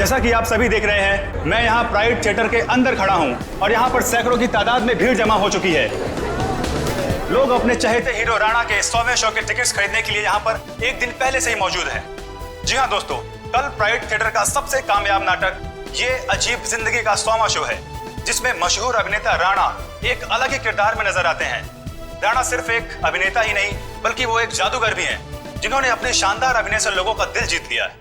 जैसा कि आप सभी देख रहे हैं, मैं यहाँ प्राइड थिएटर के अंदर खड़ा हूँ और यहाँ पर सैकड़ों की तादाद में भीड़ जमा हो चुकी है। लोग अपने चहेते हीरो राणा के 100वें शो के टिकट्स खरीदने के लिए यहाँ पर एक दिन पहले से ही मौजूद हैं। जी हाँ दोस्तों, कल प्राइड थिएटर का सबसे कामयाब नाटक ये अजीब जिंदगी का 100वां शो है, जिसमें मशहूर अभिनेता राणा एक अलग ही किरदार में नजर आते हैं। राणा सिर्फ एक अभिनेता ही नहीं, बल्कि वो एक जादूगर भी हैं, जिन्होंने अपने शानदार अभिनय से लोगों का दिल जीत लिया है।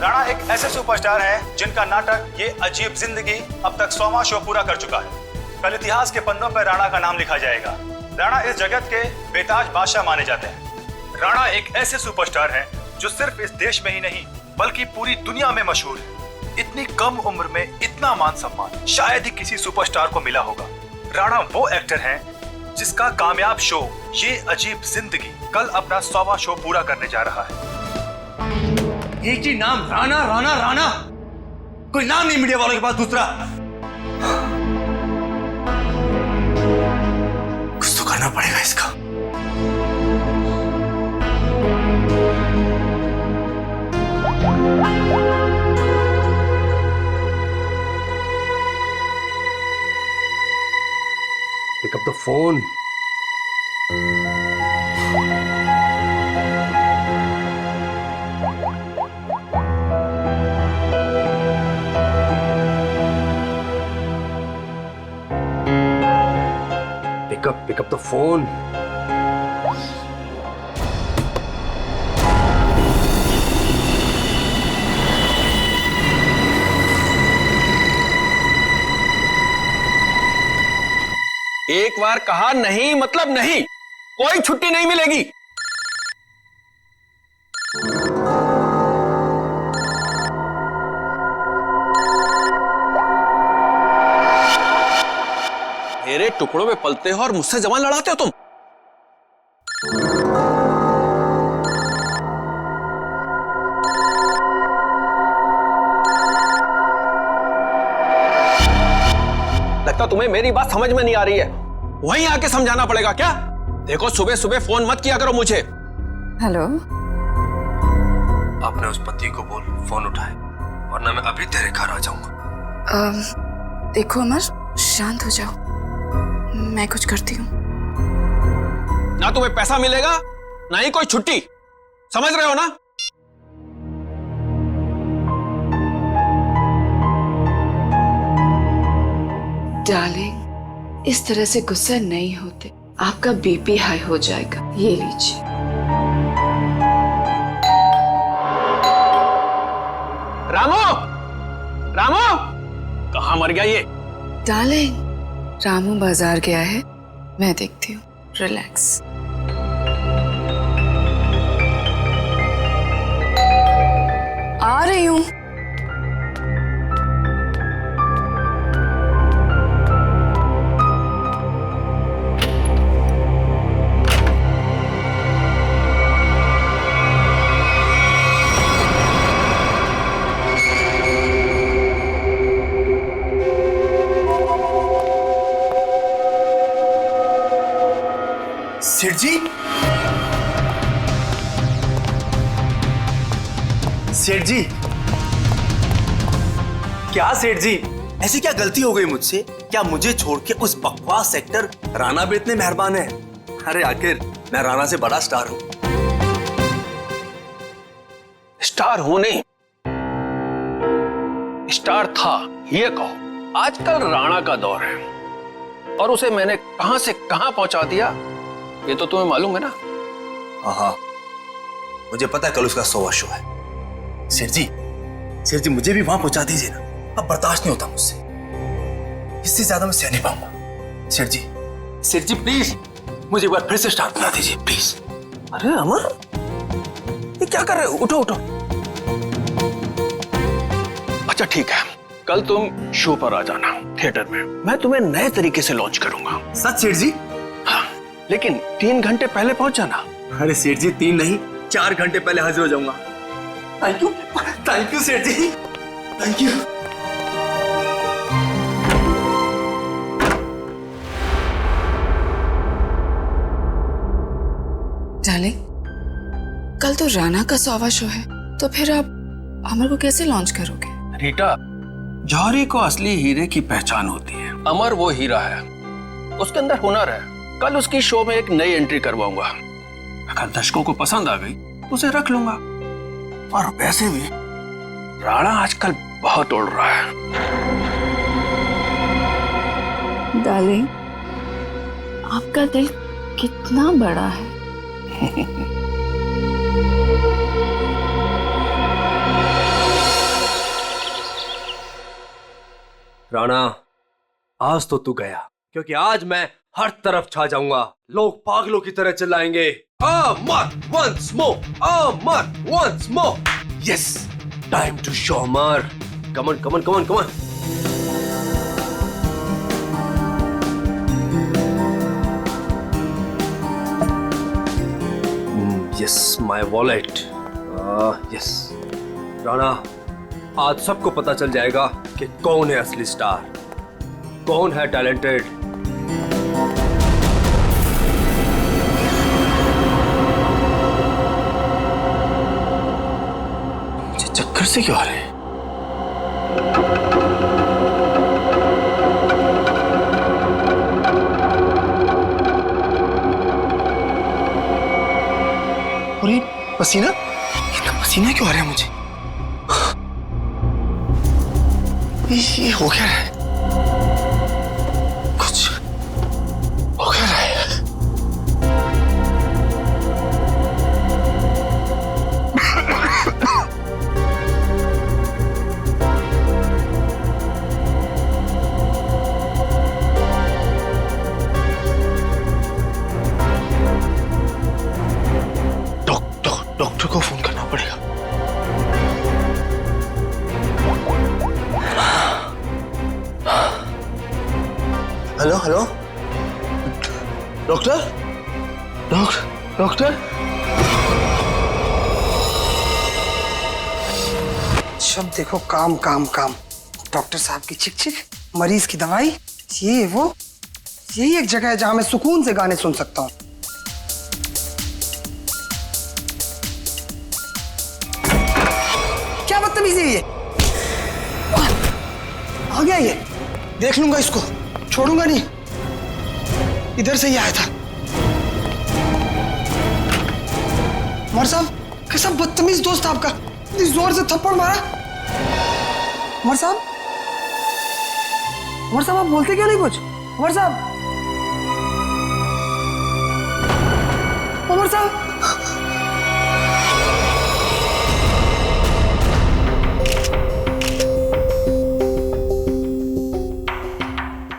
राणा एक ऐसे सुपरस्टार हैं जिनका नाटक ये अजीब जिंदगी अब तक 100वां शो पूरा कर चुका है। कल इतिहास के पन्नों पर राणा का नाम लिखा जाएगा। राणा इस जगत के बेताज बादशाह माने जाते हैं। राणा एक ऐसे सुपरस्टार हैं जो सिर्फ इस देश में ही नहीं बल्कि पूरी दुनिया में मशहूर है। इतनी कम उम्र में इतना मान सम्मान शायद ही किसी सुपरस्टार को मिला होगा। राणा वो एक्टर हैं जिसका कामयाब शो ये अजीब जिंदगी कल अपना 100वां शो पूरा करने जा रहा है। एक ही नाम, राणा राणा राणा, कोई नाम नहीं मीडिया वालों के पास दूसरा। कुछ तो करना पड़ेगा इसका। Pick up the phone. Pick up the phone. एक बार कहा नहीं मतलब नहीं, कोई छुट्टी नहीं मिलेगी। मेरे टुकड़ों में पलते हो और मुझसे जबान लड़ाते हो तुम। लगता तुम्हें मेरी बात समझ में नहीं आ रही है, वहीं आके समझाना पड़ेगा क्या? देखो सुबह सुबह फोन मत किया करो मुझे। हेलो, अपने उस पति को बोल फोन उठाए, वरना मैं अभी तेरे घर आ जाऊंगा। देखो अमर, शांत हो जाओ, मैं कुछ करती हूँ। ना तुम्हें पैसा मिलेगा ना ही कोई छुट्टी, समझ रहे हो ना? डार्लिंग, इस तरह से गुस्सा नहीं होते, आपका बीपी हाई हो जाएगा। ये लीजिए। रामू, रामू, कहाँ मर गया ये? डार्लिंग, रामू बाजार गया है, मैं देखती हूँ। रिलैक्स। आ रही हूँ। सेठ जी, सेठ जी, क्या सेठ जी, ऐसी क्या गलती हो गई मुझसे? क्या मुझे छोड़ के उस बकवास एक्टर राणा पे इतने मेहरबान है? अरे आखिर मैं राणा से बड़ा स्टार हूं। स्टार हूं नहीं, स्टार था ये कहो। आजकल राणा का दौर है और उसे मैंने कहां से कहां पहुंचा दिया ये तो तुम्हें मालूम है ना? हाँ, मुझे पता है कल उसका 100वां शो है। सेठ जी मुझे भी वहां पहुंचा दीजिए ना, अब बर्दाश्त नहीं होता मुझसे, इससे ज्यादा मैं सह नहीं पाऊंगा। सेठ जी प्लीज मुझे एक बार फिर से स्टार बना दीजिए प्लीज। अरे अमर, ये क्या कर रहे हो? उठो उठो। अच्छा ठीक है, कल तुम शो पर आ जाना थिएटर में, मैं तुम्हें नए तरीके से लॉन्च करूंगा। सच सेठ जी? हाँ, लेकिन 3 घंटे पहले पहुंच जाना। अरे सेठ जी 3 नहीं 4 घंटे पहले हाजिर हो जाऊंगा। थैंक यू सेठ जी। Thank you. डार्लिंग, कल तो राणा का 100वां शो है, तो फिर आप अमर को कैसे लॉन्च करोगे? रीटा, जौहरी को असली हीरे की पहचान होती है। अमर वो हीरा है, उसके अंदर हुनर है। कल उसकी शो में एक नई एंट्री करवाऊंगा। अगर दर्शकों को पसंद आ गई तो उसे रख लूंगा। और वैसे भी राणा आजकल बहुत उड़ रहा है। डार्लिंग, आपका दिल कितना बड़ा है। राणा, आज तो तू गया, क्योंकि आज मैं हर तरफ छा जाऊंगा। लोग पागलों की तरह चिल्लाएंगे, Amar once more, Amar once more. Yes, time to show Amar. Come on come on come on come on. Yes, my wallet. Yes Rana, आज सबको पता चल जाएगा कि कौन है असली स्टार, कौन है टैलेंटेड। मुझे चक्कर से क्यों आ रहे हैं? और ये पसीना, इतना पसीना क्यों आ रहा है मुझे? ये हो क्या रहा है? कुछ हो क्या रहा है? डॉक्टर को फोन करना पड़ेगा। Hello hello, doctor doctor. शब्द देखो, काम काम काम। डॉक्टर साहब की चिक चिक, मरीज की दवाई, ये वो, यही एक जगह है जहां मैं सुकून से गाने सुन सकता हूँ। क्या बदतमीजी है ये? आ गया ये, देख लूंगा इसको, छोड़ूंगा नहीं। इधर से ही आया था। उमर साहब, कैसा बदतमीज दोस्त आपका, इतनी जोर से थप्पड़ मारा। उमर साहब, उमर साहब, आप बोलते क्यों नहीं कुछ? उमर साहब, उमर साहब।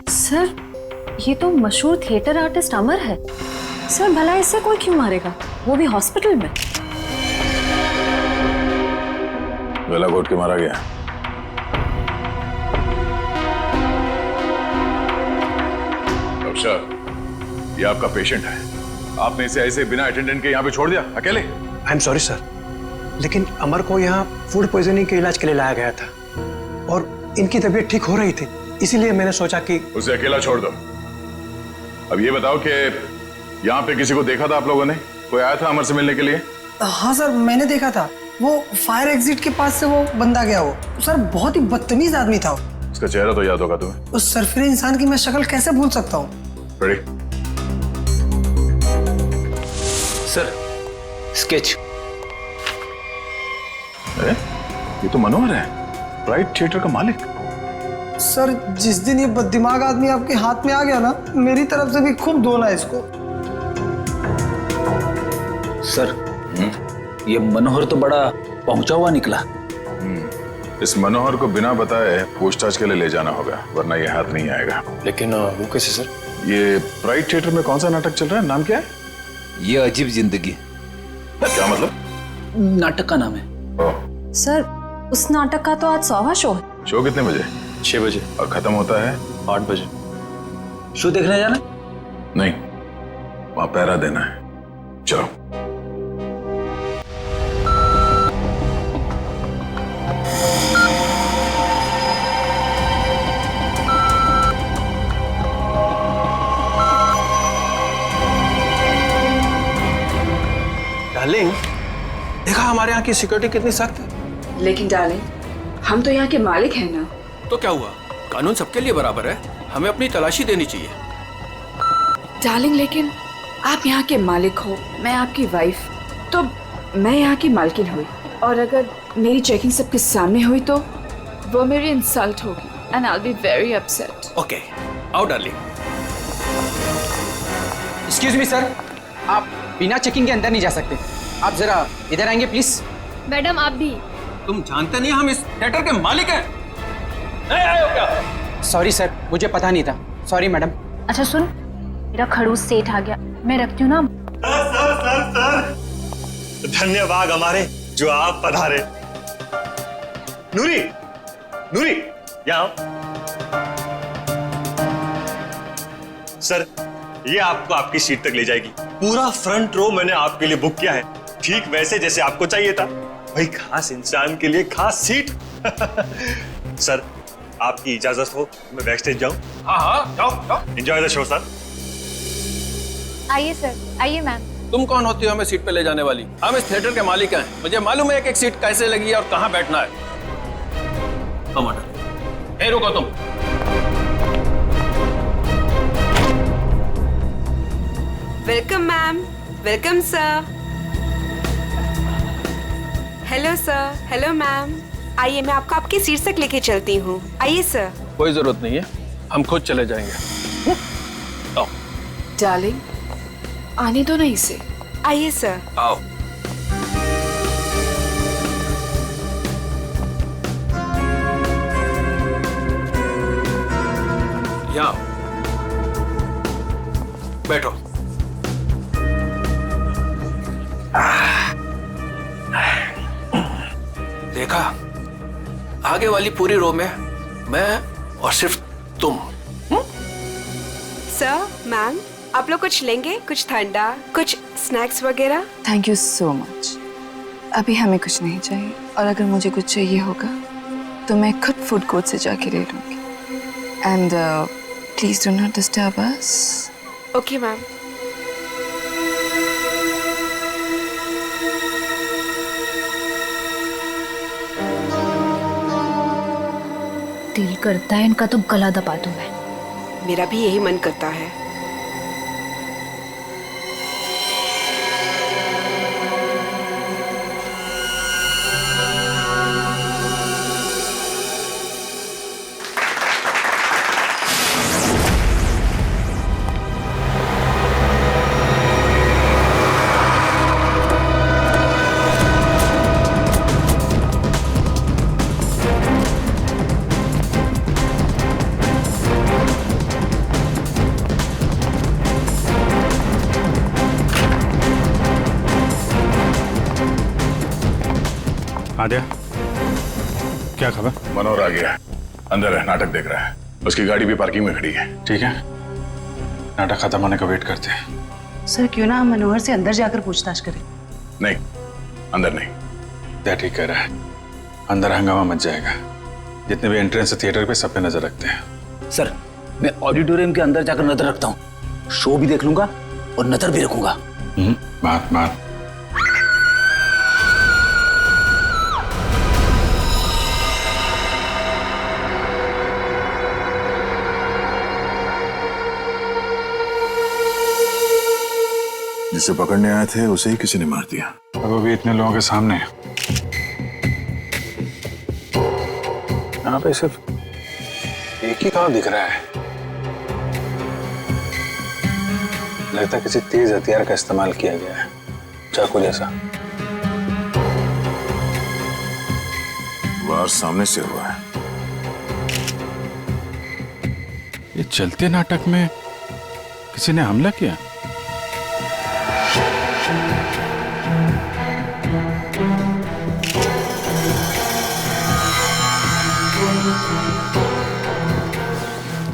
सर, ये तो मशहूर थिएटर आर्टिस्ट अमर है। सर, भला इससे कोई क्यों मारेगा, वो भी हॉस्पिटल में। गला घोट के मारा गया। डॉक्टर साहब, ये आपका पेशेंट है, आपने इसे ऐसे बिना अटेंडेंट के यहाँ पे छोड़ दिया अकेले? आई एम सॉरी सर, लेकिन अमर को यहाँ फूड पॉइजनिंग के इलाज के लिए लाया गया था और इनकी तबीयत ठीक हो रही थी, इसीलिए मैंने सोचा कि उसे अकेला छोड़ दो। अब ये बताओ कि यहाँ पे किसी को देखा था आप लोगों ने? कोई आया था अमर से मिलने के लिए? हाँ सर, मैंने देखा था। वो फायर एग्जिट के पास से वो बंदा गया। वो सर बहुत ही बदतमीज आदमी था। उसका चेहरा तो याद होगा तुम्हें? उस सरफिरे इंसान की मैं शक्ल कैसे भूल सकता हूँ? रेडी? Sir, sketch. अरे, ये तो मनोहर है, प्राइड थिएटर का मालिक। सर, जिस दिन ये बददिमाग आदमी आपके हाथ में आ गया ना, मेरी तरफ से भी खूब धोना है इसको। सर, ये मनोहर तो बड़ा पहुंचा हुआ निकला। इस मनोहर को बिना बताए पूछताछ के लिए ले जाना होगा, वरना ये हाथ नहीं आएगा। लेकिन वो कैसे सर? ये प्राइड थिएटर में कौन सा नाटक चल रहा है, नाम क्या है? ये अजीब जिंदगी। क्या मतलब? नाटक का नाम है। सर, उस नाटक का तो आज 100वां शो है। शो कितने बजे? 6 बजे। और खत्म होता है? 8 बजे। शो देखने जाना? नहीं, वहां पहरा देना है। चलो। यहाँ की सिक्योरिटी कितनी सख्त है। लेकिन डार्लिंग, हम तो यहाँ के मालिक हैं ना। तो क्या हुआ, कानून सबके लिए बराबर है, हमें अपनी तलाशी देनी चाहिए। डार्लिंग, लेकिन आप यहाँ के मालिक हो, मैं आपकी वाइफ, तो मैं यहाँ की मालकिन हुई, और अगर मेरी चेकिंग सबके सामने हुई तो वो मेरी इंसल्ट होगी and I will be very upset. Okay, आओ डार्लिंग। एक्सक्यूज मी सर, आप बिना चेकिंग के अंदर नहीं जा सकते। आप जरा इधर आएंगे प्लीज। मैडम आप भी। तुम जानते नहीं हम इस थिएटर के मालिक हैं? नहीं आए हो क्या? सॉरी सर, मुझे पता नहीं था। Sorry madam. अच्छा सुन, मेरा खड़ूस सेठ आ गया, मैं रखती हूँ ना। सर धन्यवाद हमारे जो आप पधारे। नूरी, नूरी यहाँ आओ। सर ये आपको आपकी सीट तक ले जाएगी। पूरा फ्रंट रो मैंने आपके लिए बुक किया है, ठीक वैसे जैसे आपको चाहिए था। भाई खास इंसान के लिए खास सीट। सर आपकी इजाजत हो मैं बैक स्टेज जाऊं? हाँ जाओ। Enjoy the show sir. आइए सर, आइए मैम। तुम कौन होती हो हमें सीट पे ले जाने वाली? हम इस थिएटर के मालिक हैं, मुझे मालूम है एक सीट कैसे लगी है और कहाँ बैठना है। ए रुको तुम। Welcome ma'am, welcome sir. Hello sir, hello ma'am. आइए मैं आपको आपकी सीट तक लेके चलती हूँ। आइए सर। कोई जरूरत नहीं है, हम खुद चले जाएंगे। आओ। डार्लिंग, आने दो ना इसे। आइए सर। आओ। यहाँ बैठो। देखा, आगे वाली पूरी रो में मैं और सिर्फ तुम। सर, मैम, आप लोग कुछ लेंगे? कुछ ठंडा, कुछ स्नैक्स वगैरह? Thank you so much. अभी हमें कुछ नहीं चाहिए, और अगर मुझे कुछ चाहिए होगा तो मैं खुद फूड कोर्ट से जाके ले लूंगी। And please do not disturb us. Okay ma'am. दिल करता है इनका तो गला दबा दूं मैं। मेरा भी यही मन करता है। आद्या, क्या खबर? मनोहर आ गया, अंदर है, नाटक देख रहा है। उसकी गाड़ी भी पार्किंग में खड़ी है। ठीक है, नाटक खत्म होने का वेट करते हैं। सर क्यों ना हम मनोहर से अंदर जाकर पूछताछ करें? नहीं, अंदर नहीं। क्या ठीक कह रहा है, अंदर हंगामा मच जाएगा। जितने भी एंट्रेंस थिएटर पे सब पे नजर रखते हैं। सर मैं ऑडिटोरियम के अंदर जाकर नजर रखता हूँ, शो भी देख लूंगा और नजर भी रखूंगा। मार। जिसे पकड़ने आए थे उसे ही किसी ने मार दिया। अब वो भी इतने लोगों के सामने। यहाँ पे सिर्फ एक ही काम दिख रहा है। लगता है किसी तेज हथियार का इस्तेमाल किया गया है, चाकू जैसा। वार सामने से हुआ है। ये चलते नाटक में किसी ने हमला किया।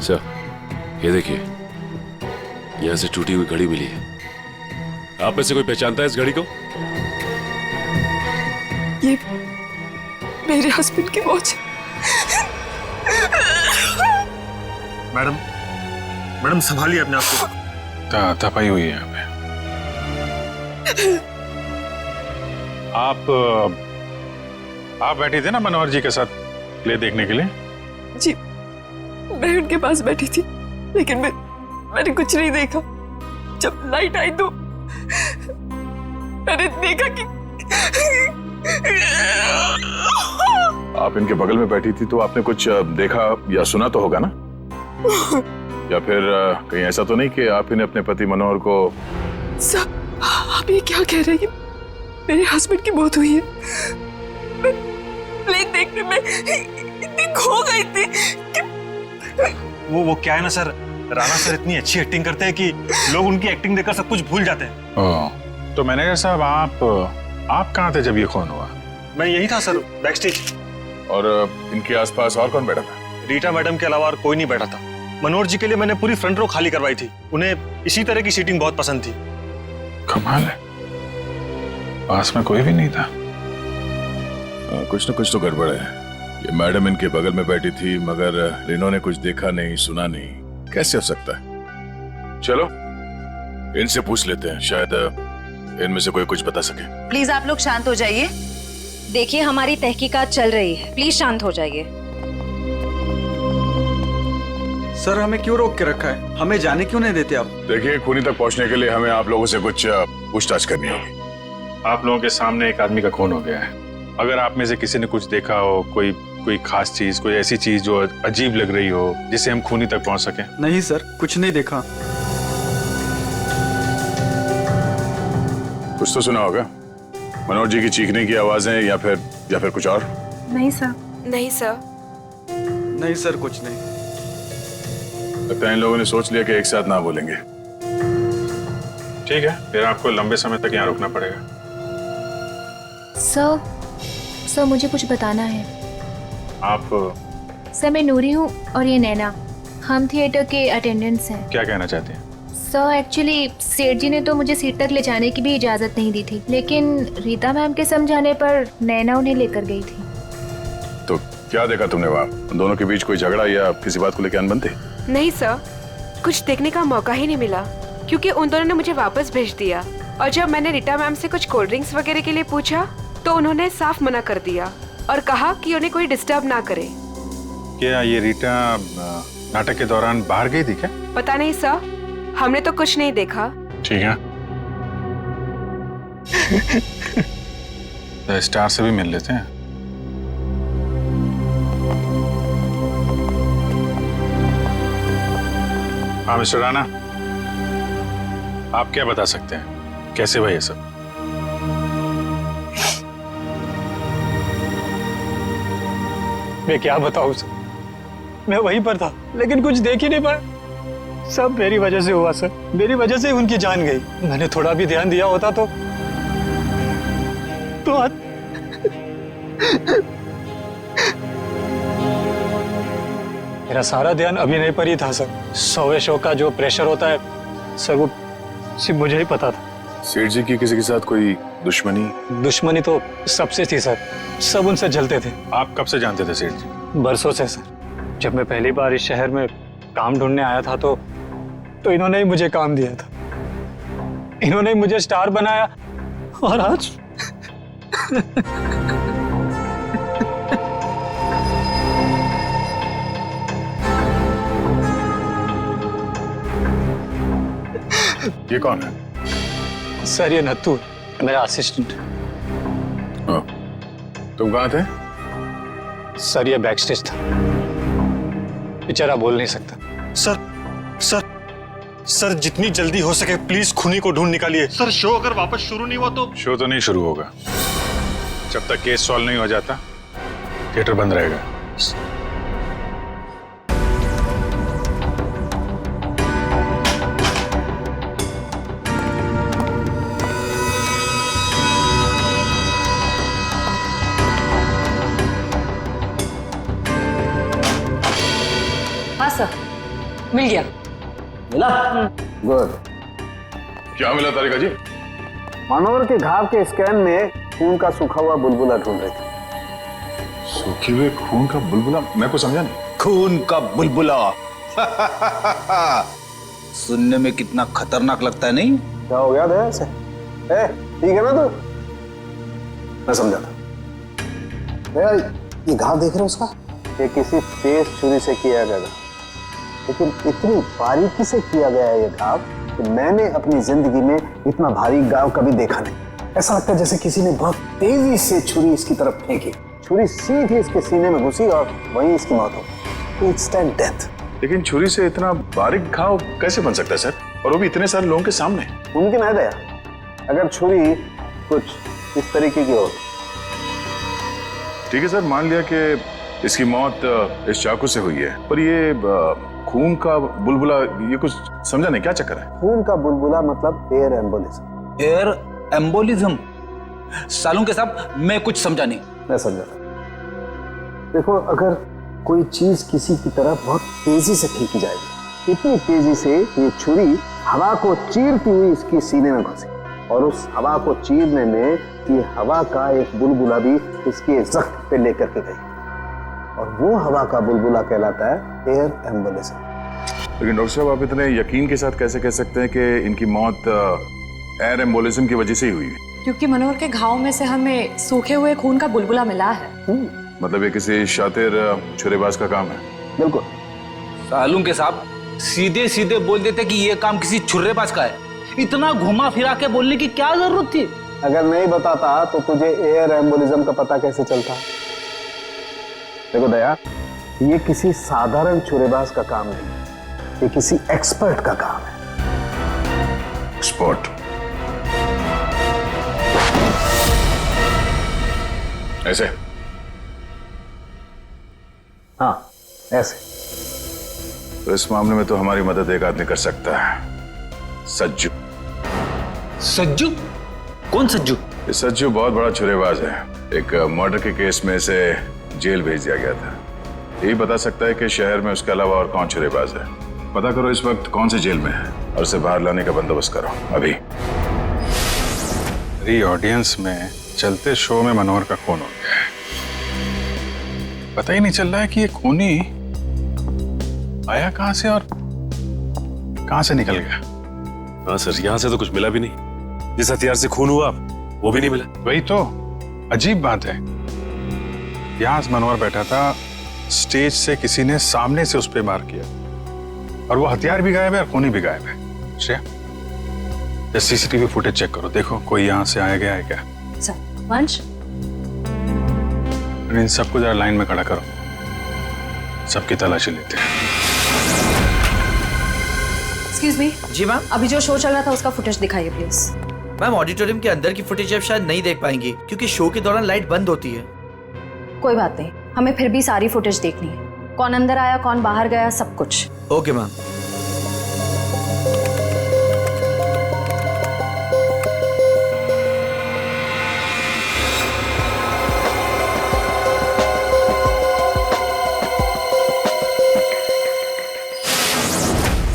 सर ये देखिए, यहां से टूटी हुई घड़ी मिली है। आप में से कोई पहचानता है इस घड़ी को? ये मेरे हस्बैंड की वॉच। मैडम संभालिए अपने आप को। तपाई हुई है यहाँ पे। आप बैठी थी ना मनोहर जी के साथ प्ले देखने के लिए? जी, मैं उनके पास बैठी थी, लेकिन मैंने कुछ नहीं देखा। जब लाइट आई तो मैंने देखा कि आप इनके बगल में बैठी थी तो आपने कुछ देखा या सुना तो होगा ना? या फिर कहीं ऐसा तो नहीं कि आप इन्हें अपने पति मनोहर को... सर, आप ये क्या कह रहे हैं? मेरे हस्बैंड की मौत हुई है। मैं प्ले देखने में इतनी खो गई थी कि... वो क्या है ना सर, राणा सर इतनी अच्छी एक्टिंग करते हैं कि लोग उनकी एक्टिंग देखकर सब कुछ भूल जाते हैं। तो मैनेजर साहब, आप कहाँ थे जब ये खून हुआ? मैं यही था सर, बैकस्टेज। और इनके आसपास और कौन बैठा था? रीटा मैडम के अलावा और कोई नहीं बैठा था। मनोहर जी के लिए मैंने पूरी फ्रंट रो खाली करवाई थी। उन्हें इसी तरह की सीटिंग बहुत पसंद थी। कमाल है, पास में कोई भी नहीं था। कुछ न कुछ तो गड़बड़ है। ये मैडम इनके बगल में बैठी थी मगर इन्होंने कुछ देखा नहीं, सुना नहीं। कैसे हो सकता है? चलो इनसे पूछ लेते हैं, शायद इनमें से कोई कुछ बता सके। प्लीज आप लोग शांत हो जाइए। देखिए, हमारी तहकीकात चल रही है, प्लीज शांत हो जाइए। सर, हमें क्यों रोक के रखा है? हमें जाने क्यों नहीं देते आप? देखिए, खूनी तक पहुंचने के लिए हमें आप लोगों से कुछ पूछताछ करनी होगी। आप लोगों के सामने एक आदमी का खून हो गया है। अगर आप में से किसी ने कुछ देखा हो, कोई खास चीज, कोई ऐसी चीज जो अजीब लग रही हो जिससे हम खूनी तक पहुंच सके। नहीं सर, कुछ नहीं देखा। कुछ तो सुना होगा, मनोहर जी की चीखने की आवाजें या फिर कुछ और? नहीं सर। नहीं सर। नहीं सर, कुछ नहीं। लगता है इन लोगों ने सोच लिया कि एक साथ ना बोलेंगे। ठीक है, फिर आपको लंबे समय तक यहाँ रुकना पड़ेगा। सर, मुझे कुछ बताना है। आप? सर, मैं नूरी हूँ और ये नैना, हम थिएटर के अटेंडेंट्स हैं। क्या कहना चाहते हैं? सर, एक्चुअली सेठ जी ने तो मुझे सीट तक ले जाने की भी इजाजत नहीं दी थी, लेकिन रीता मैम के समझाने पर नैना उन्हें लेकर गई थी। तो क्या देखा तुमने वहाँ? दोनों के बीच कोई झगड़ा या किसी बात को लेकर अनबन थी? नहीं सर, कुछ देखने का मौका ही नहीं मिला क्योंकि उन दोनों ने मुझे वापस भेज दिया। और जब मैंने रीटा मैम से कुछ कोल्ड ड्रिंक्स वगैरह के लिए पूछा तो उन्होंने साफ मना कर दिया और कहा कि उन्हें कोई डिस्टर्ब ना करे। क्या ये रीटा नाटक के दौरान बाहर गई थी क्या? पता नहीं सर, हमने तो कुछ नहीं देखा। ठीक है, तो स्टार से भी मिल लेते हैं। हाँ मिस्टर राणा, आप क्या बता सकते हैं, कैसे हुआ ये सब? मैं क्या बताऊं सर, मैं वहीं पर था लेकिन कुछ देख ही नहीं पाया। सब मेरी वजह से हुआ सर, मेरी वजह से उनकी जान गई। मैंने थोड़ा भी ध्यान दिया होता तो आज मेरा सारा ध्यान अभिनय पर ही था सर। 100वें शो का जो प्रेशर होता है सर, वो सिर्फ मुझे ही पता था। सेठ जी की किसी के साथ कोई दुश्मनी? दुश्मनी तो सबसे थी सर, सब उनसे जलते थे। आप कब से जानते थे सेठ जी? बरसों से सर। जब मैं पहली बार इस शहर में काम ढूंढने आया था तो इन्होंने ही मुझे काम दिया था, इन्होंने ही मुझे स्टार बनाया और आज ये कौन है? सर, ये नत्थू मेरा असिस्टेंट। तुम कहाँ थे? सर, ये बैकस्टेज था, बेचारा बोल नहीं सकता। सर जितनी जल्दी हो सके प्लीज खूनी को ढूंढ निकालिए। सर, शो अगर वापस शुरू नहीं हुआ तो? शो तो नहीं शुरू होगा जब तक केस सॉल्व नहीं हो जाता। थिएटर बंद रहेगा। हाँ सर, मिल गया। मिला? गुड। क्या मिला तारिका जी? मनोहर के घाव के स्कैन में खून का सूखा हुआ बुलबुला ढूंढ रहे थे। सूखे हुए खून का बुलबुला? मैं कुछ समझा नहीं। खून का बुलबुला सुनने में कितना खतरनाक लगता है नहीं? क्या हो गया दया से? ठीक है ना तू? मैं समझा था। भैया ये घाव देख रहे हो उसका? ये किसी तेज छुरी से किया गया था, लेकिन इतनी बारीकी से किया गया है ये घाव कि मैंने अपनी जिंदगी में इतना भारी घाव कभी देखा नहीं। ऐसा लगता है जैसे किसी ने बहुत तेजी से छुरी इसकी तरफ फेंकी, छुरी सीधी इसके सीने में घुसी और वहीं इसकी मौत हो गई। Instant death. लेकिन छुरी से इतना बारीक घाव कैसे बन सकता है सर, और वो भी इतने सारे लोगों के सामने? मुमकिन है दया, अगर छुरी कुछ इस तरीके की हो। ठीक है सर, मान लिया कि इसकी मौत इस चाकू से हुई है, पर ये खून का बुलबुला, ये कुछ समझा नहीं, क्या चक्कर है? खून का बुलबुला मतलब एयर एम्बोलिज्म। Air embolism? सालूं के साहब मैं कुछ समझा नहीं। मैं समझा। देखो, अगर कोई चीज किसी की तरफ बहुत तेजी से फेंकी जाएगी, इतनी तेजी से ये छुरी हवा को चीरती हुई इसकी सीने में घुसी, और उस हवा को चीरने में ये हवा का एक बुलबुला भी इसके जख्म पे लेकर के गई, और वो हवा का बुलबुला कहलाता है एयर एम्बोलिज्म। लेकिन डॉक्टर साहब, आप इतने यकीन के साथ कैसे कह सकते हैं कि इनकी मौत एयर एम्बोलिज्म की वजह से ही हुई है? क्योंकि मनोहर के घाव में से हमें सूखे हुए खून का बुलबुला मिला है। मतलब ये किसी शातिर छुरेबाज का काम है? बिल्कुल। सालूं के साहब सीधे सीधे बोल देते कि ये काम किसी छुर्रेबाज का है, इतना घुमा फिरा के बोलने की क्या जरूरत थी? अगर नहीं बताता तो तुझे एयर एम्बोलिज्म का पता कैसे चलता? देखो दया, ये किसी साधारण छुरेबाज का काम नहीं, ये किसी एक्सपर्ट का काम है। एक्सपर्ट? ऐसे? हाँ, ऐसे। तो इस मामले में तो हमारी मदद एक आदमी कर सकता है, सज्जू। सज्जू? कौन सज्जू? ये सज्जू बहुत बड़ा छुरेबाज है। एक मर्डर के केस में इसे जेल भेज दिया गया था। यही बता सकता है कि शहर में उसके अलावा और कौन छुरेबाज है। पता करो इस वक्त कौन से जेल में है और उसे बाहर लाने का बंदोबस्त करो अभी। ऑडियंस में चलते शो में मनोहर का खून हो गया है। पता ही नहीं चल रहा है कि ये खूनी आया कहां से और कहां से निकल गया। हाँ सर, यहाँ से तो कुछ मिला भी नहीं। जिस हथियार से खून हुआ वो भी नहीं मिला। वही तो अजीब बात है। यहां मनोहर बैठा था, स्टेज से किसी ने सामने से उस पर वार किया, और वो हथियार भी गायब है और खूनी भी गायब है। श्रेया, सीसीटीवी फुटेज चेक करो, देखो कोई यहां से आया गया है क्या। वंश, इन सबको जरा लाइन में खड़ा करो, सबकी तलाशी लेते हैं। Excuse me. जी मैम। अभी जो शो चल रहा था उसका फुटेज दिखाइए प्लीज। मैम, ऑडिटोरियम के अंदर की फुटेज आप शायद नहीं देख पाएंगी क्योंकि शो के दौरान लाइट बंद होती है। कोई बात नहीं, हमें फिर भी सारी फुटेज देखनी है, कौन अंदर आया कौन बाहर गया, सब कुछ। Okay ma'am.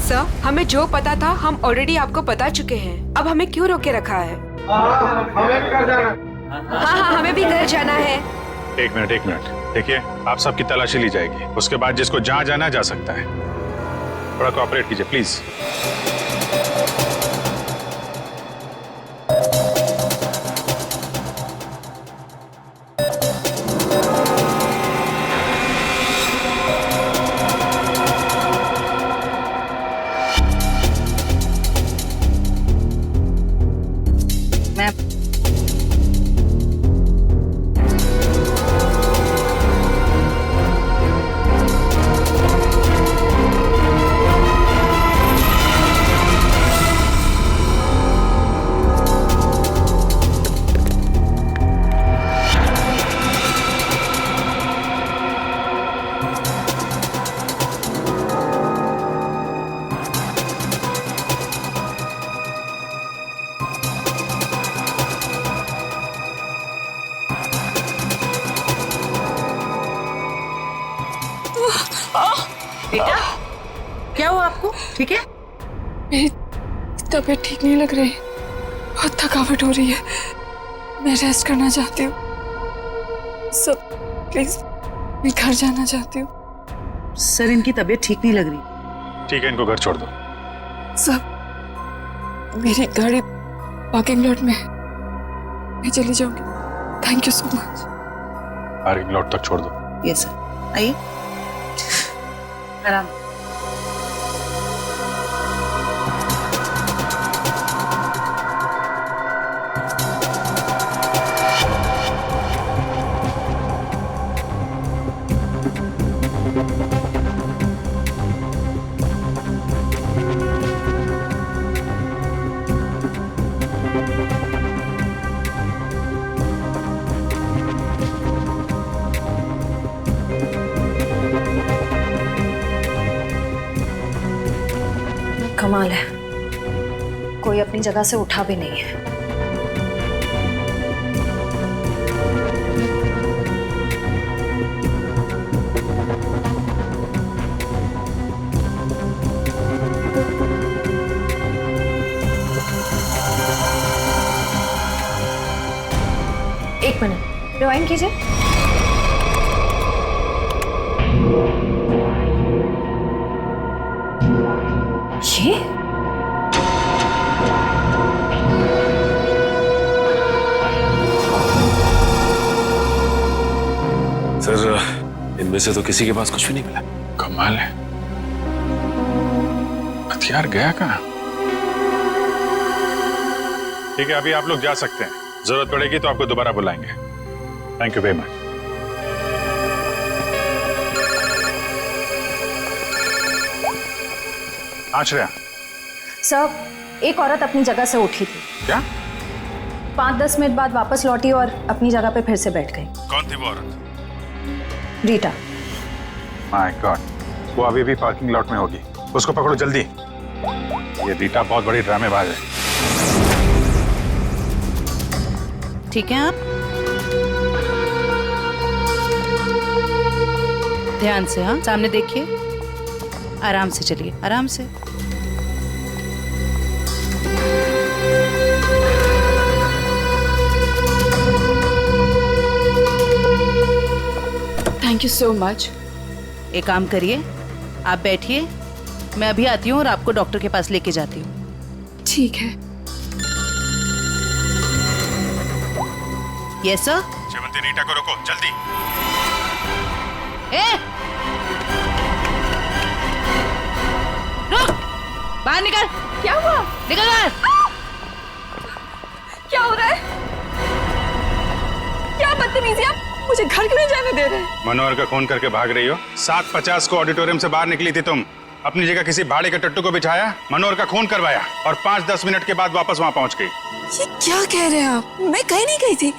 सर, हमें जो पता था हम ऑलरेडी आपको बता चुके हैं। अब हमें क्यों रोके रखा है? हमें घर जाना। हाँ, हमें भी घर जाना है। एक मिनट देखिए, आप सबकी तलाशी ली जाएगी, उसके बाद जिसको जहां जाना जा सकता है। थोड़ा कोऑपरेट कीजिए प्लीज। बेटा, क्या हुआ आपको? ठीक है? मेरी तबीयत ठीक नहीं लग रही, बहुत थकावट हो रही है, मैं रेस्ट करना चाहती हूँ। सब प्लीज, मैं घर जाना चाहती हूँ। सर, इनकी तबीयत ठीक नहीं लग रही। ठीक है, इनको घर छोड़ दो। सब, मेरी गाड़ी पार्किंग लॉट में है, मैं चली जाऊंगी। Thank you so much. Parking lot तक छोड़ दो। यस सर, आइए आराम। कमाल है, कोई अपनी जगह से उठा भी नहीं है। एक मिनट, रिवाइंड कीजिए। ये सर, इनमें से तो किसी के पास कुछ भी नहीं मिला। कमाल है, हथियार गया कहाँ? ठीक है, अभी आप लोग जा सकते हैं। जरूरत पड़ेगी तो आपको दोबारा बुलाएंगे। Thank you very much. Ashraya. Sir, एक औरत अपनी जगह से उठी थी। क्या? 5-10 मिनट बाद वापस लौटी और अपनी जगह पे फिर से बैठ गई। कौन थी वो औरत? रीटा। माय गॉड, वो अभी भी पार्किंग लॉट में होगी। उसको पकड़ो जल्दी। ये रीटा बहुत बड़ी ड्रामेबाज है। ठीक है, आप ध्यान से, हाँ सामने देखिए, आराम से चलिए, आराम से। Thank you so much. एक काम करिए, आप बैठिए, मैं अभी आती हूँ और आपको डॉक्टर के पास लेके जाती हूँ। ठीक है। Yes sir. शेवंती, रीटा को रोको जल्दी। रुक, बाहर निकल। क्या हुआ? निकल बाहर। क्या हो रहा है? क्या बदतमीजी, आप मुझे घर क्यों नहीं जाने दे रहे? मनोहर का खून करके भाग रही हो। 7:50 को ऑडिटोरियम से बाहर निकली थी तुम। अपनी जगह किसी भाड़े के टट्टू को बिठाया, मनोहर का खून करवाया और 5-10 मिनट के बाद वापस वहां पहुंच गई। ये क्या कह रहे हैं आप? मैं कहीं नहीं गई थी।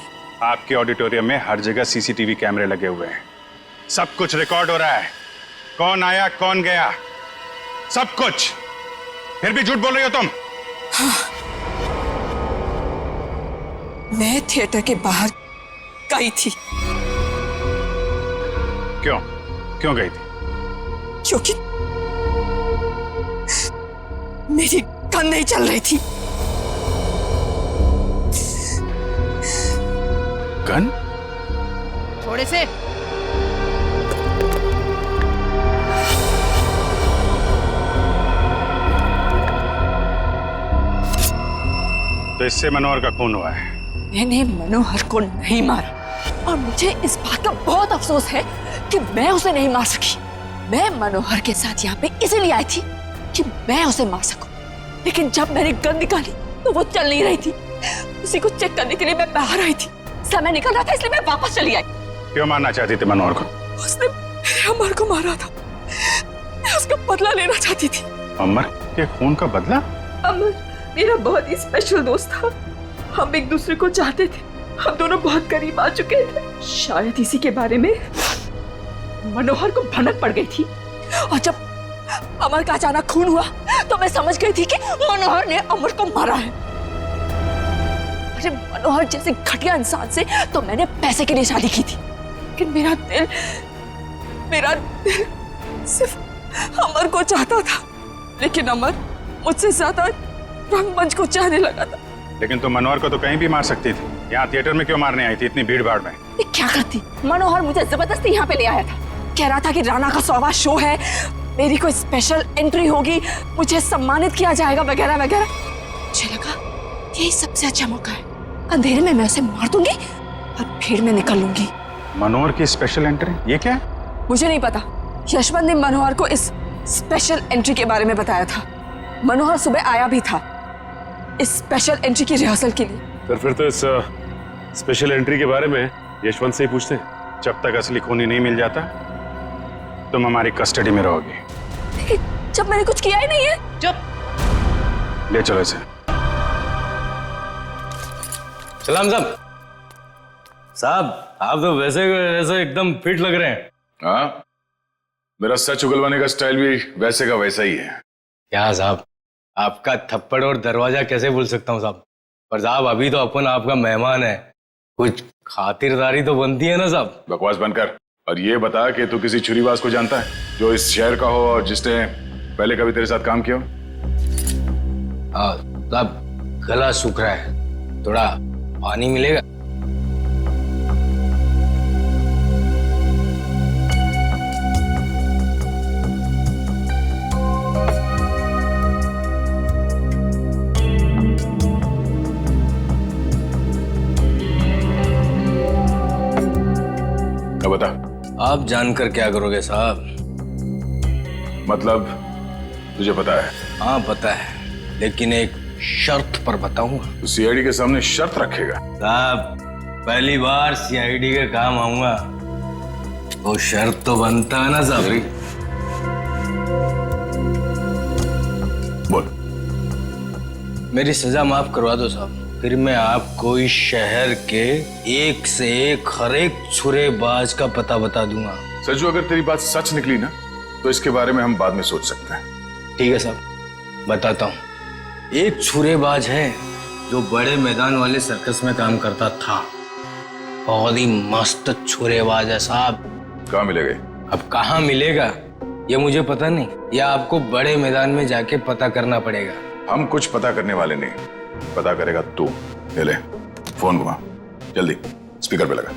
आपके ऑडिटोरियम में हर जगह सीसीटीवी कैमरे लगे हुए हैं। सब कुछ रिकॉर्ड हो रहा है। कौन आया, कौन गया, सब कुछ। फिर भी झूठ बोल रही हो तुम। हाँ। मैं थिएटर के बाहर गई थी। क्यों? क्यों गई थी? क्योंकि मेरी गन नहीं चल रही थी। गन? थोड़े से। तो इससे मनोहर का खून हुआ है। मैंने मनोहर को नहीं मारा और मुझे इस बात का बहुत अफसोस है कि मैं उसे नहीं मार सकी। मैं मनोहर के साथ यहाँ पे इसीलिए आई थी कि मैं उसे मार सकूं। लेकिन जब मैंने गन निकाली तो वो चल नहीं रही थी। उसी को चेक करने के लिए मैं बाहर आई थी। समय निकल रहा था इसलिए मैं वापस चली आई। क्यों मारना चाहती थी मनोहर को? उसने मेरे अमर को मारा था। मैं उसका बदला लेना चाहती थी। अमर के खून का बदला? अमर मेरा बहुत ही स्पेशल दोस्त था। हम एक दूसरे को चाहते थे। हम दोनों बहुत करीब आ चुके थे। शायद इसी के बारे में मनोहर को भनक पड़ गई थी और जब अमर का अचानक खून हुआ तो मैं समझ गई थी कि मनोहर ने अमर को मारा है। अरे मनोहर जैसे घटिया इंसान से तो मैंने पैसे के लिए शादी की थी, लेकिन मेरा दिल सिर्फ अमर को चाहता था। लेकिन अमर मुझसे ज्यादा रंगमंच को चाहने लगा था। लेकिन तुम मनोहर को तो कहीं भी मार सकती थी। यहाँ थिएटर में क्यों मारने आई थी इतनी भीड़ भाड़ में? क्या करती? मनोहर मुझे जबरदस्ती यहाँ पे ले आया था। कह रहा था कि राणा का 100वां शो है, मेरी कोई स्पेशल एंट्री होगी, मुझे सम्मानित किया जाएगा वगैरह वगैरह। मुझे लगा यही सबसे अच्छा मौका है। अंधेरे में मैं उसे मार दूंगी और फिर मैं निकलूंगी। मनोहर की स्पेशल एंट्री, ये क्या है? मुझे नहीं पता। यशवंत ने मनोहर को इस स्पेशल एंट्री के बारे में बताया था। मनोहर सुबह आया भी था इस स्पेशल एंट्री की रिहर्सल के लिए। तो फिर तो इस स्पेशल एंट्री के बारे में यशवंत से ही पूछते हैं। जब तक असली खूनी नहीं मिल जाता तुम हमारी कस्टडी में रहोगी। जब मैंने कुछ किया ही नहीं है। चुप। ले चलो इसे। सलाम साहब। साहब आप तो वैसे एकदम फिट लग रहे हैं। हाँ, मेरा सच उगलवाने का स्टाइल भी वैसे का वैसा ही है। क्या साहब, आपका थप्पड़ और दरवाजा कैसे भूल सकता हूँ साहब। पर साहब अभी तो अपन आपका मेहमान है, कुछ खातिरदारी तो बनती है ना साहब। बकवास बंद कर और ये बता कि तू किसी छुरीबाज को जानता है जो इस शहर का हो और जिसने पहले कभी तेरे साथ काम किया हो? हाँ साहब, गला सूख रहा है, थोड़ा पानी मिलेगा? बता। आप जानकर क्या करोगे साहब? मतलब तुझे पता है? हाँ पता है, लेकिन एक शर्त पर बताऊंगा। तो सीआईडी के सामने शर्त रखेगा? साहब पहली बार सीआईडी के काम आऊंगा, वो शर्त तो बनता है ना साहब। बोल। मेरी सजा माफ करवा दो साहब, फिर मैं आपको इस शहर के एक से एक हर एक छुरेबाज का पता बता दूंगा। सज्जू, अगर तेरी बात सच निकली ना तो इसके बारे में हम बाद में सोच सकते हैं। ठीक है साहब, बताता हूँ। एक छुरेबाज है जो बड़े मैदान वाले सर्कस में काम करता था, बहुत ही मस्त छुरेबाज है साहब। कहाँ मिलेगा? अब कहाँ मिलेगा ये मुझे पता नहीं, या आपको बड़े मैदान में जाके पता करना पड़ेगा। हम कुछ पता करने वाले नहीं, पता करेगा तू। ले फोन घुमा, जल्दी स्पीकर पे लगा।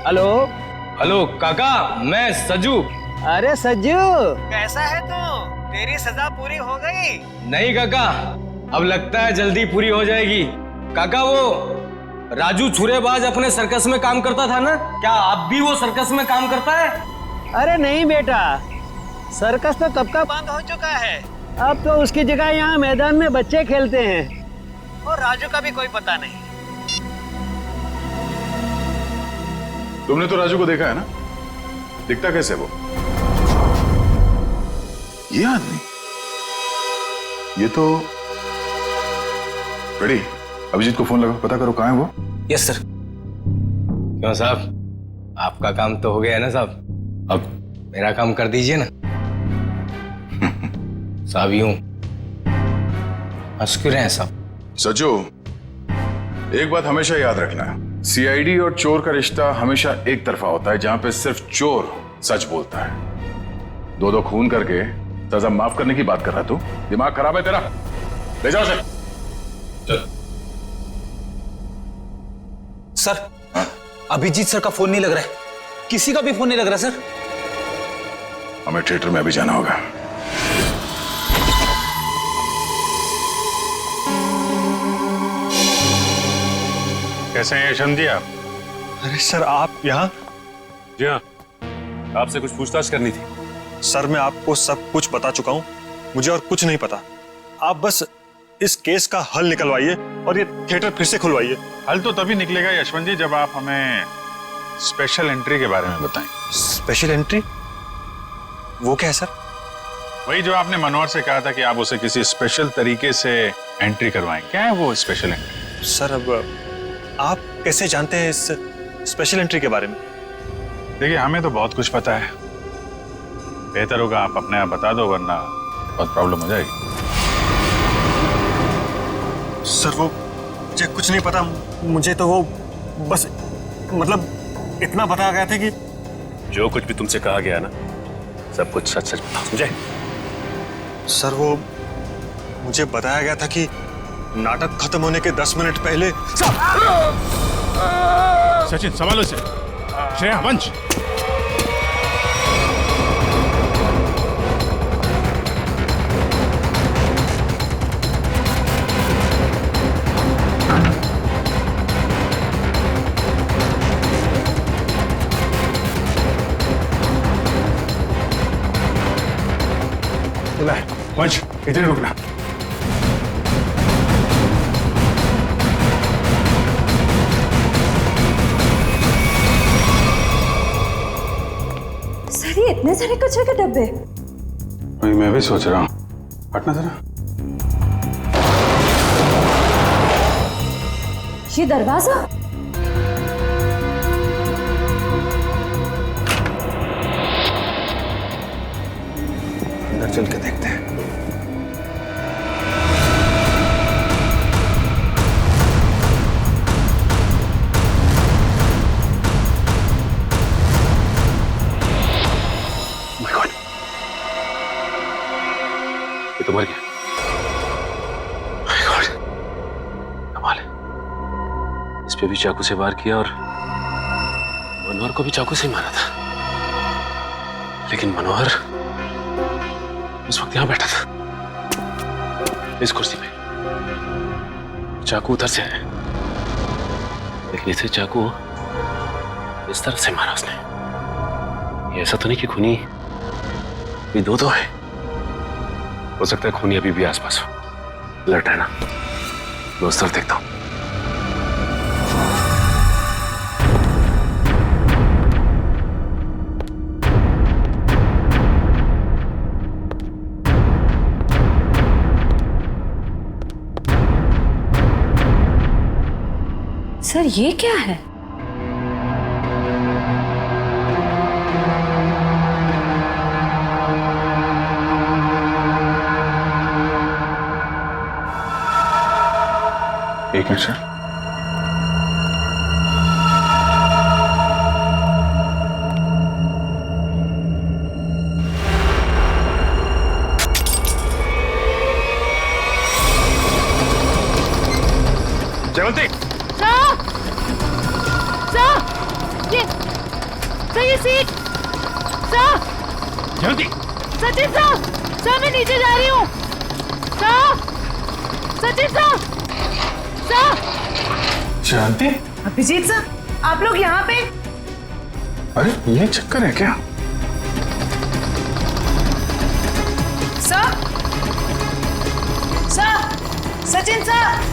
हेलो। हेलो काका, मैं सज्जू। अरे सज्जू, कैसा है तू? तेरी सजा पूरी हो गई? नहीं काका, अब लगता है जल्दी पूरी हो जाएगी। काका वो राजू छुरेबाज अपने सर्कस में काम करता था ना, क्या आप भी वो सर्कस में काम करता है? अरे नहीं बेटा, सर्कस तो कब का बंद हो चुका है। अब तो उसकी जगह यहाँ मैदान में बच्चे खेलते हैं और राजू का भी कोई पता नहीं। तुमने तो राजू को देखा है ना, दिखता कैसे वो? ये आदमी, ये तो रेडी। अभिजीत को फोन लगा, पता करो कहाँ है वो। Yes sir. क्यों साहब, आपका काम तो हो गया है ना साहब, अब मेरा काम कर दीजिए ना। साहब यूं हंस क्यों रहे हैं साहब? सज्जू, एक बात हमेशा याद रखना है, सीआईडी और चोर का रिश्ता हमेशा एक तरफा होता है, जहां पे सिर्फ चोर सच बोलता है। दो खून करके सजा माफ करने की बात कर रहा तू? दिमाग खराब है तेरा? ले जाओ सर। चल। सर, अभिजीत सर का फोन नहीं लग रहा है, किसी का भी फोन नहीं लग रहा सर। हमें थिएटर में अभी जाना होगा। कैसे हैं यशवंत जी आप? अरे सर, आप यहाँ? जी हाँ, आपसे कुछ पूछताछ करनी थी। सर, मैं आपको सब कुछ बता चुका हूँ, मुझे और कुछ नहीं पता। आप बस इस केस का हल निकलवाइए और ये थिएटर फिर से खुलवाइए। हल तो तभी निकलेगा यशवंत जी जब आप हमें स्पेशल एंट्री के बारे में बताएं। Special entry? वो क्या है सर? वही जो आपने मनोहर से कहा था कि आप उसे किसी स्पेशल तरीके से एंट्री करवाएं। क्या है वो स्पेशल एंट्री? सर, अब आप कैसे जानते हैं इस स्पेशल एंट्री के बारे में? देखिए, हमें तो बहुत कुछ पता है, बेहतर होगा आप अपने आप बता दो, वरना बहुत प्रॉब्लम हो जाएगी। सर, वो मुझे कुछ नहीं पता। मुझे तो वो बस मतलब इतना बताया गया था कि जो कुछ भी तुमसे कहा गया ना, सब कुछ सच सच बताओ मुझे। सर, वो मुझे बताया गया था कि नाटक खत्म होने के 10 मिनट पहले। सचिन, संभालो से। श्रेया, वंश। चला है वंश, इधर ही रुकना। सर ये इतने सारे कचरे के डब्बे। वही मैं भी सोच रहा हूँ, हटना जरा। ये दरवाजा, अंदर चल के देखते हैं। My God! ये तो मर गया। My God! कमाल है। इस पे भी चाकू से वार किया और मनोहर को भी चाकू से ही मारा था। लेकिन मनोहर उस वक्त यहां बैठा था, इस कुर्सी पे। चाकू उधर से आया, लेकिन इसे चाकू इस तरफ से मारा उसने। ये ऐसा तो नहीं कि खूनी भी दो है। हो सकता है खूनी अभी भी आसपास हो। लट है ना, मैं उस तरफ देखता हूं। सर ये क्या है? एक मिनट सर। जयवंती, ये सीट जयवंती, सचिन सर मैं नीचे जा रही हूँ। सचिन सर शांति, अभिजीत सर आप लोग यहाँ पे? अरे ये चक्कर है क्या? सचिन सर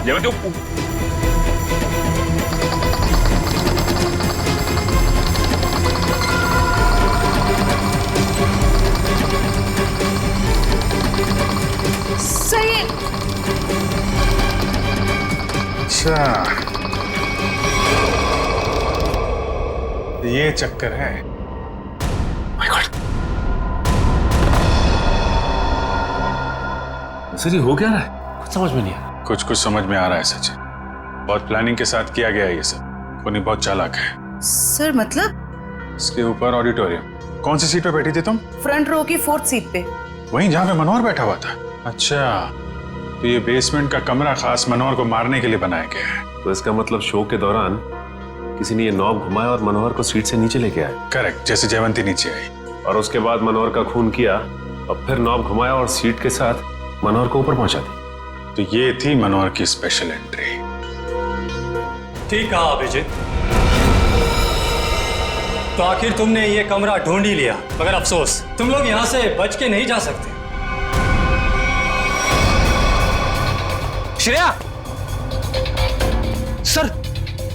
जयवंती, सही। अच्छा ये चक्कर है। My God! सर ये हो क्या रहा है? कुछ समझ में नहीं आ रहा। कुछ समझ में आ रहा है सचिन। बहुत प्लानिंग के साथ किया गया है ये सब। कोनी बहुत चालाक है। सर मतलब? इसके ऊपर ऑडिटोरियम। कौन सी सीट पे बैठी थी तुम? फ्रंट रो की 4th सीट पे। वहीं जहाँ पे मनोहर बैठा हुआ था। अच्छा, तो ये बेसमेंट का कमरा खास मनोहर को मारने के लिए बनाया गया है। तो इसका मतलब शो के दौरान किसी ने ये नॉब घुमाया और मनोहर को सीट से नीचे लेके आया। करेक्ट, जैसे जयवंती नीचे आई और उसके बाद मनोहर का खून किया और फिर नॉब घुमाया और सीट के साथ मनोहर को ऊपर पहुंचा दी। तो ये थी मनोहर की स्पेशल एंट्री। ठीक कहा अभिजीत। तो आखिर तुमने ये कमरा ढूंढ ही लिया, मगर अफसोस तुम लोग यहाँ से बच के नहीं जा सकते। श्रेया सर,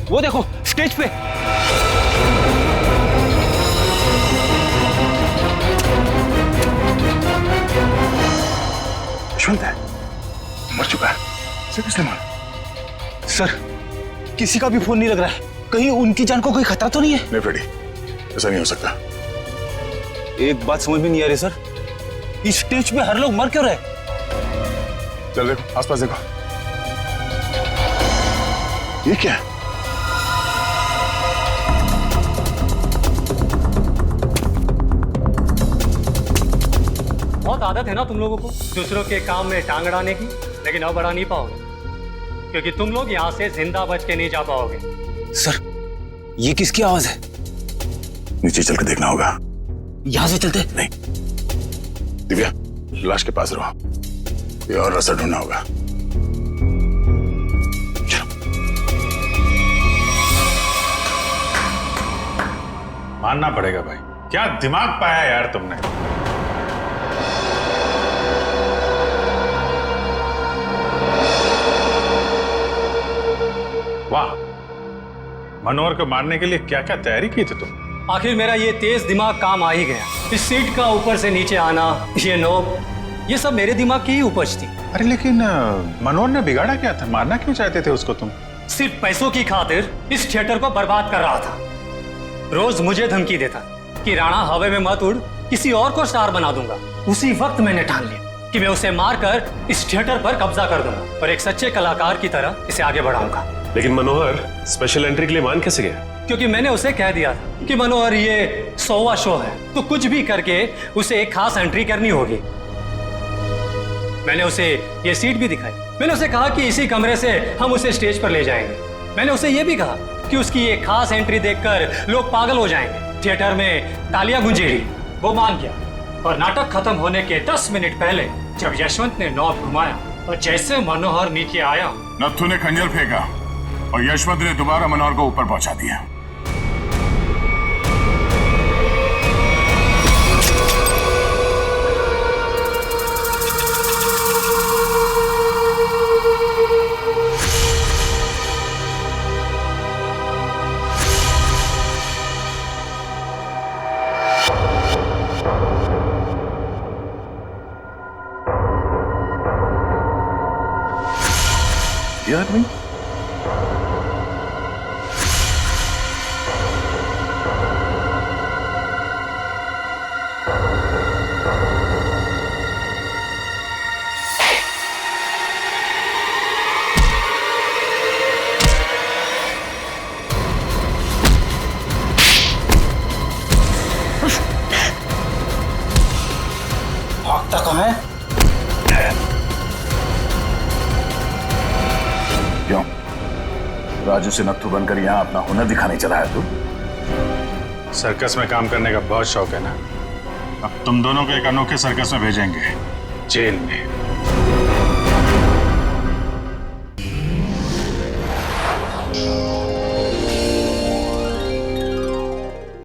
वो देखो स्टेज पे। यशवंत है, मर चुका है। सर किसने मारा? सर किसी का भी फोन नहीं लग रहा है। कहीं उनकी जान को कोई खतरा तो नहीं है? नहीं फ्रेडी, ऐसा नहीं हो सकता। एक बात समझ में नहीं आ रही सर, इस स्टेज पे हर लोग मर क्यों रहे? चल देखो, आसपास देखो। ये क्या है? बहुत आदत है ना तुम लोगों को दूसरों के काम में टांग अड़ाने की, लेकिन अब अड़ा नहीं पाओगे क्योंकि तुम लोग यहाँ से जिंदा बच के नहीं जा पाओगे। सर ये किसकी आवाज है? नीचे चल के देखना होगा। यहां से चलते? नहीं, दिव्या लाश के पास रहो, कोई और रास्ता ढूंढना होगा। मानना पड़ेगा भाई, क्या दिमाग पाया यार तुमने। वाह, मनोहर को मारने के लिए क्या क्या तैयारी की थी तुम। आखिर मेरा ये तेज दिमाग काम आ ही गया। इस सीट का ऊपर से नीचे आना, ये नोब, ये सब मेरे दिमाग की ही उपज थी। अरे लेकिन मनोहर ने बिगाड़ा क्या था, मारना क्यों चाहते थे उसको तुम। सिर्फ पैसों की खातिर इस थिएटर को बर्बाद कर रहा था। रोज मुझे धमकी देता कि राणा हवा में मत उड़, किसी और को स्टार बना दूंगा। उसी वक्त मैंने ठान लिया कि मैं उसे मारकर इस थिएटर पर कब्जा कर दूंगा और एक सच्चे कलाकार की तरह इसे आगे बढ़ाऊंगा। लेकिन मनोहर स्पेशल एंट्री के लिए मान कैसे गया? क्योंकि मैंने उसे कह दिया था कि मनोहर ये 100वां शो है, तो कुछ भी करके उसे एक खास एंट्री करनी होगी। मैंने उसे ये सीट भी दिखाई। मैंने उसे कहा कि इसी कमरे से हम उसे स्टेज पर ले जाएंगे। मैंने उसे ये भी कहा कि उसकी ये खास एंट्री देखकर लोग पागल हो जाएंगे, थिएटर में तालियां गूंजेगी। वो मान गया और नाटक खत्म होने के 10 मिनट पहले जब यशवंत ने नॉब घुमाया और जैसे मनोहर नीचे आया, नत्थु ने खंजर फेंका और यशवंत ने दोबारा मनोहर को ऊपर पहुंचा दिया। ये आदमी भागता कहाँ है? क्यों राजू से नत्थु बनकर यहाँ अपना हुनर दिखाने चला है तू? सर्कस में काम करने का बहुत शौक है ना, अब तुम दोनों को एक अनोखे सर्कस में भेजेंगे, जेल में।